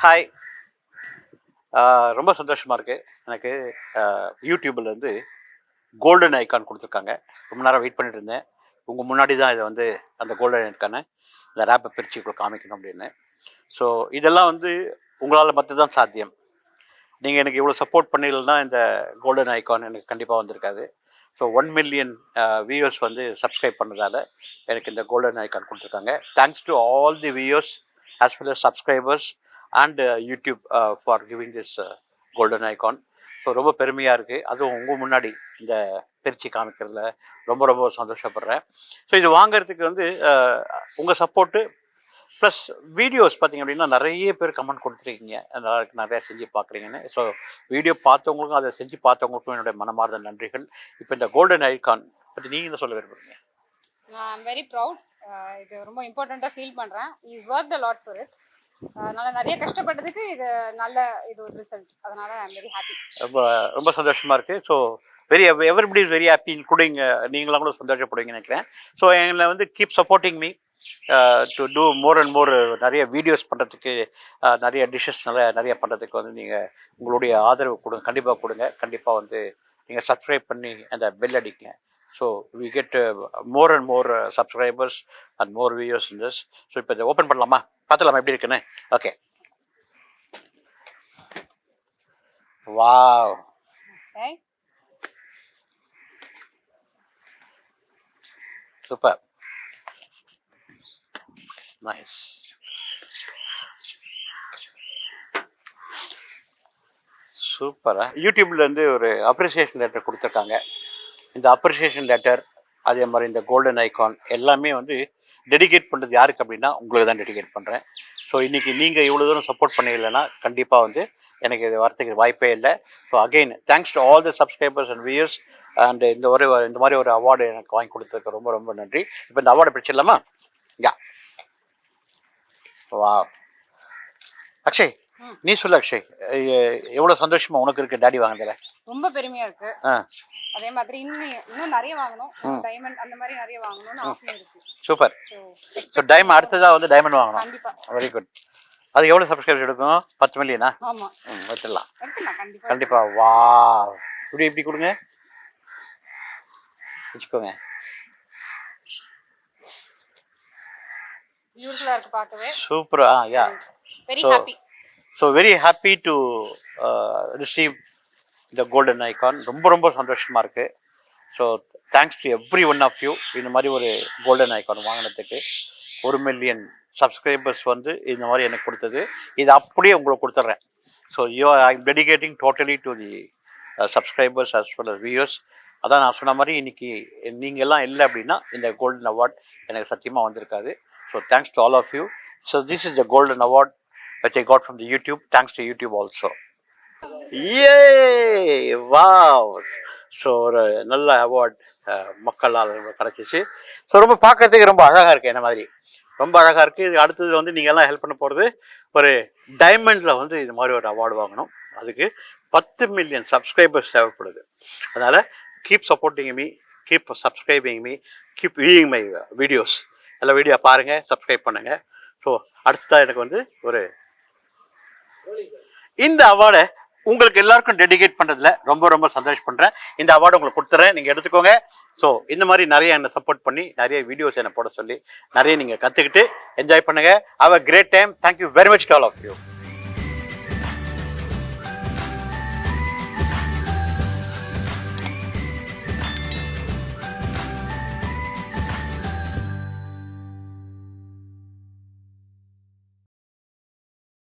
Hi. ரொம்ப சந்தோஷமாக இருக்குது எனக்கு. யூடியூப்லேருந்து கோல்டன் ஐக்கான் கொடுத்துருக்காங்க. ரொம்ப நேரம் வெயிட் பண்ணிட்டு இருந்தேன். உங்கள் முன்னாடி தான் இதை வந்து அந்த கோல்டன் ஐக்கானை இந்த ரேப்பை பிரித்து இப்போ காமிக்கணும் அப்படின்னு. ஸோ இதெல்லாம் வந்து உங்களால் மட்டும் தான் சாத்தியம். நீங்கள் எனக்கு இவ்வளோ சப்போர்ட் பண்ணிடலன்னா இந்த கோல்டன் ஐக்கான் எனக்கு கண்டிப்பாக வந்திருக்காது. ஸோ 1 மில்லியன் வியூவர்ஸ் வந்து சப்ஸ்கிரைப் பண்ணதால் எனக்கு இந்த கோல்டன் ஐக்கான் கொடுத்துருக்காங்க. Thanks to all the viewers as well as subscribers and YouTube for giving this golden icon. So ரொம்ப பெருமையாக இருக்குது. அதுவும் உங்கள் முன்னாடி இந்த பிரித்து காமிக்கிறதுல ரொம்ப ரொம்ப சந்தோஷப்படுறேன். ஸோ இது வாங்கிறதுக்கு வந்து உங்கள் சப்போர்ட்டு ப்ளஸ் வீடியோஸ் பார்த்திங்க அப்படின்னா நிறைய பேர் கமெண்ட் கொடுத்துருக்கீங்க, நிறையா செஞ்சு பார்க்குறீங்கன்னு. ஸோ வீடியோ பார்த்தவங்களுக்கும் அதை செஞ்சு பார்த்தவங்களுக்கும் என்னுடைய மனமார்ந்த நன்றிகள். இப்போ இந்த கோல்டன் ஐக்கான் பற்றி நீங்கள் என்ன சொல்ல விரும்புகிறீங்க? I'm very proud. இது ரொம்ப இம்பார்ட்டண்ட்டாக ஃபீல் பண்ணுறேன். Is work a lot for it. அதனால் நிறைய கஷ்டப்பட்டதுக்கு இது ஒரு ரிசல்ட். அதனால் ஐம் வெரி ஹாப்பி. ரொம்ப ரொம்ப சந்தோஷமாக இருக்குது. So everybody is very happy, including நீங்களாம் கூட சந்தோஷப்படுவீங்கன்னு நினைக்கிறேன். ஸோ எங்களை வந்து keep supporting me to do more and more. நிறைய வீடியோஸ் பண்ணுறதுக்கு, நிறைய டிஷ்ஷஸ் நிறைய பண்ணுறதுக்கு வந்து நீங்கள் உங்களுடைய ஆதரவு கொடுங்க, கண்டிப்பாக கொடுங்க. கண்டிப்பாக வந்து நீங்கள் சப்ஸ்கிரைப் பண்ணி அந்த பெல் அடிங்க. So we get more and more subscribers and more viewers in this. So இப்போ இதை ஓப்பன் பண்ணலாமா? பார்த்துலாமா எப்படி இருக்குன்னு? ஓகே. Wow, super, nice. சூப்பராக யூடியூப்லேருந்து ஒரு அப்ரிசியேஷன் லெட்டர் கொடுத்துருக்காங்க. இந்த அப்ரிசியேஷன் லெட்டர், அதே மாதிரி இந்த கோல்டன் ஐக்கான் எல்லாமே வந்து டெடிகேட் பண்ணுறது யாருக்கு அப்படின்னா உங்களுக்கு தான் டெடிகேட் பண்ணுறேன். ஸோ இன்றைக்கி நீங்கள் இவ்வளோ தூரம் சப்போர்ட் பண்ணிடலைன்னா கண்டிப்பாக வந்து எனக்கு இது வரத்துக்கு வாய்ப்பே இல்லை. So again thanks to all the subscribers and viewers. And இந்த மாதிரி ஒரு அவார்டு எனக்கு வாங்கி கொடுத்ததுக்கு ரொம்ப ரொம்ப நன்றி. இப்போ இந்த அவார்டை பிடிச்சிடலாமா? யா, வா. அக்ஷய், நீ சொல்லு அக்ஷய், எவ்வளோ சந்தோஷமா உனக்கு இருக்கு டாடி வாங்கினதுல? ரொம்ப பெருமையாக இருக்கு. அதே மாதிரி இன்னும் நிறைய வாங்கணும், டைமண்ட் அந்த மாதிரி நிறைய வாங்கணும்னு ஆசை இருக்கு. சூப்பர். ஸோ டைமண்ட் அடுத்ததா வந்து டைமண்ட் வாங்கணும். கண்டிப்பா. Very good. அது எவ்வளோ சப்ஸ்கிரைபர் எடுக்கும்? 10 மில்லியனா? ஆமா, வச்சிடலாம் கண்டிப்பா. கண்டிப்பா. வா, இப்படி கொடுங்க, வச்சுக்கோங்க. பியூட்டிஃபுல்லா இருக்கு பார்க்கவே. சூப்பரா. Yeah, very happy. So very happy to receive the golden icon. ரொம்ப ரொம்ப சந்தோஷமாக இருக்குது. So thanks to everyone of you. இந்த மாதிரி ஒரு கோல்டன் ஐக்கான் வாங்கினதுக்கு 1 மில்லியன் சப்ஸ்கிரைபர்ஸ் வந்து இந்த மாதிரி எனக்கு கொடுத்தது. இது அப்படியே உங்களுக்கு கொடுத்துட்றேன். So I'm dedicating totally to the subscribers as well as viewers. அதான் நான் சொன்ன மாதிரி இன்றைக்கி நீங்கள் எல்லாம் இல்லை அப்படின்னா இந்த கோல்டன் அவார்ட் எனக்கு சத்தியமாக வந்திருக்காது. So thanks to all of you. So this is the golden award which I got from the YouTube. Thanks to YouTube also. Yay! Wow! So ஒரு நல்ல அவார்ட் மக்களால் கிடச்சிச்சு. ஸோ ரொம்ப பார்க்கறதுக்கு ரொம்ப அழகாக இருக்குது, என்ன மாதிரி ரொம்ப அழகாக இருக்குது. இது அடுத்தது வந்து நீங்கள் எல்லாம் ஹெல்ப் பண்ண போகிறது ஒரு டைமண்டில் வந்து இது மாதிரி ஒரு அவார்டு வாங்கணும். அதுக்கு 10 மில்லியன் சப்ஸ்கிரைபர்ஸ் தேவைப்படுது. அதனால் keep supporting me, keep subscribing me, keep viewing my videos. எல்லா வீடியோ பாருங்கள், சப்ஸ்கிரைப் பண்ணுங்கள். ஸோ அடுத்ததாக எனக்கு வந்து ஒரு இந்த அவார்டை உங்களுக்கு எல்லாருக்கும் டெடிகேட் பண்ணுறதுல ரொம்ப ரொம்ப சந்தோஷப்படுறேன். இந்த அவார்டு உங்களுக்கு கொடுத்துறேன், நீங்கள் எடுத்துக்கோங்க. ஸோ இந்த மாதிரி நிறைய என்னை சப்போர்ட் பண்ணி நிறைய வீடியோஸ் என்னை போட சொல்லி நிறைய நீங்கள் கற்றுக்கிட்டு என்ஜாய் பண்ணுங்கள். Have a great time. Thank you very much to all of you.